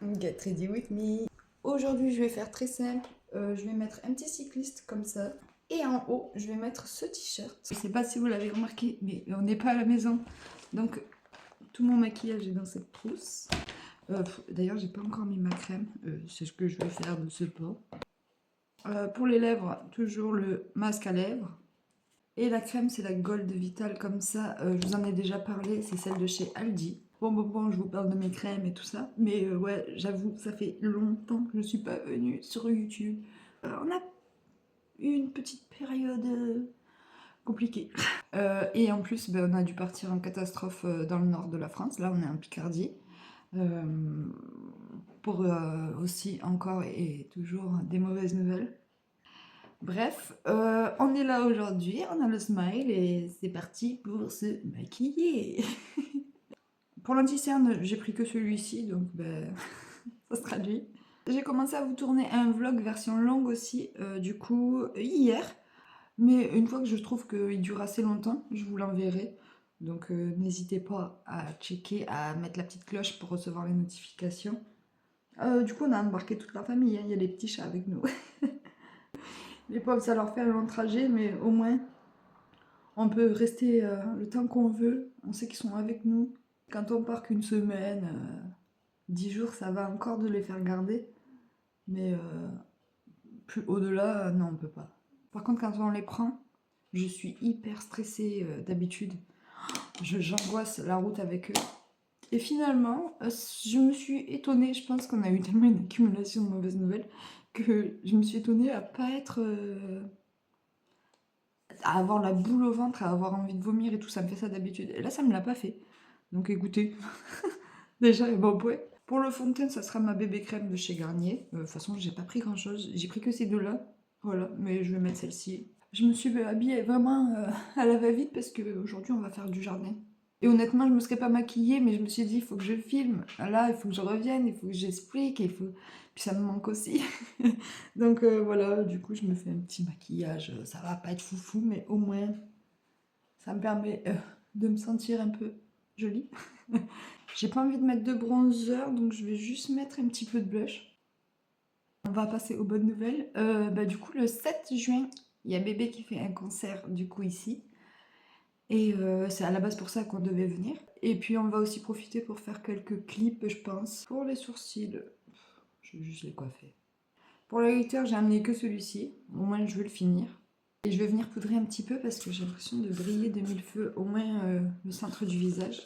Get ready with me. Aujourd'hui, je vais faire très simple. Je vais mettre un petit cycliste comme ça. Et en haut, je vais mettre ce t-shirt. Je sais pas si vous l'avez remarqué, mais on n'est pas à la maison. Donc, tout mon maquillage est dans cette trousse. D'ailleurs, j'ai pas encore mis ma crème. C'est ce que je vais faire de ce pas. Pour les lèvres, toujours le masque à lèvres. Et la crème, c'est la Gold Vital comme ça. Je vous en ai déjà parlé. C'est celle de chez Aldi. Bon, je vous parle de mes crèmes et tout ça. Mais ouais, j'avoue, ça fait longtemps que je suis pas venue sur YouTube. On a eu une petite période compliquée. Et en plus, on a dû partir en catastrophe dans le nord de la France. Là, on est en Picardie. Pour aussi encore et toujours des mauvaises nouvelles. Bref, on est là aujourd'hui, on a le smile et c'est parti pour se maquiller. Pour l'anti-cerne, j'ai pris que celui-ci, donc ça se traduit. J'ai commencé à vous tourner un vlog version longue aussi, du coup, hier. Mais une fois que je trouve qu'il dure assez longtemps, je vous l'enverrai. Donc n'hésitez pas à checker, à mettre la petite cloche pour recevoir les notifications. Du coup, on a embarqué toute la famille, hein. Il y a les petits chats avec nous. Les pauvres, ça leur fait un long trajet, mais au moins, on peut rester le temps qu'on veut. On sait qu'ils sont avec nous. Quand on part qu'une semaine, 10 jours, ça va encore de les faire garder. Mais plus au-delà, non, on peut pas. Par contre, quand on les prend, je suis hyper stressée d'habitude. J'angoisse la route avec eux. Et finalement, je me suis étonnée. Je pense qu'on a eu tellement une accumulation de mauvaises nouvelles que je me suis étonnée à pas être... à avoir la boule au ventre, à avoir envie de vomir et tout, ça me fait ça d'habitude. Et là, ça me l'a pas fait. Donc écoutez, déjà, bon, ouais. Pour le fond de teint, ça sera ma bébé crème de chez Garnier. De toute façon, j'ai pas pris grand chose. J'ai pris que ces deux-là. Voilà, mais je vais mettre celle-ci. Je me suis habillée vraiment à la va-vite parce qu'aujourd'hui, on va faire du jardin. Et honnêtement, je me serais pas maquillée, mais je me suis dit, il faut que je filme. Là, il faut que je revienne, il faut que j'explique, il faut... Puis ça me manque aussi. Donc voilà, du coup, je me fais un petit maquillage. Ça va pas être foufou, mais au moins, ça me permet de me sentir un peu jolie. J'ai pas envie de mettre de bronzer, donc je vais juste mettre un petit peu de blush. On va passer aux bonnes nouvelles. Du coup, le 7 juin, il y a bébé qui fait un concert, du coup, ici. Et c'est à la base pour ça qu'on devait venir. Et puis on va aussi profiter pour faire quelques clips, je pense. Pour les sourcils, je vais juste les coiffer. Pour le glitter, j'ai amené que celui-ci. Au moins, je veux le finir. Et je vais venir poudrer un petit peu parce que j'ai l'impression de briller de mille feux, au moins le centre du visage.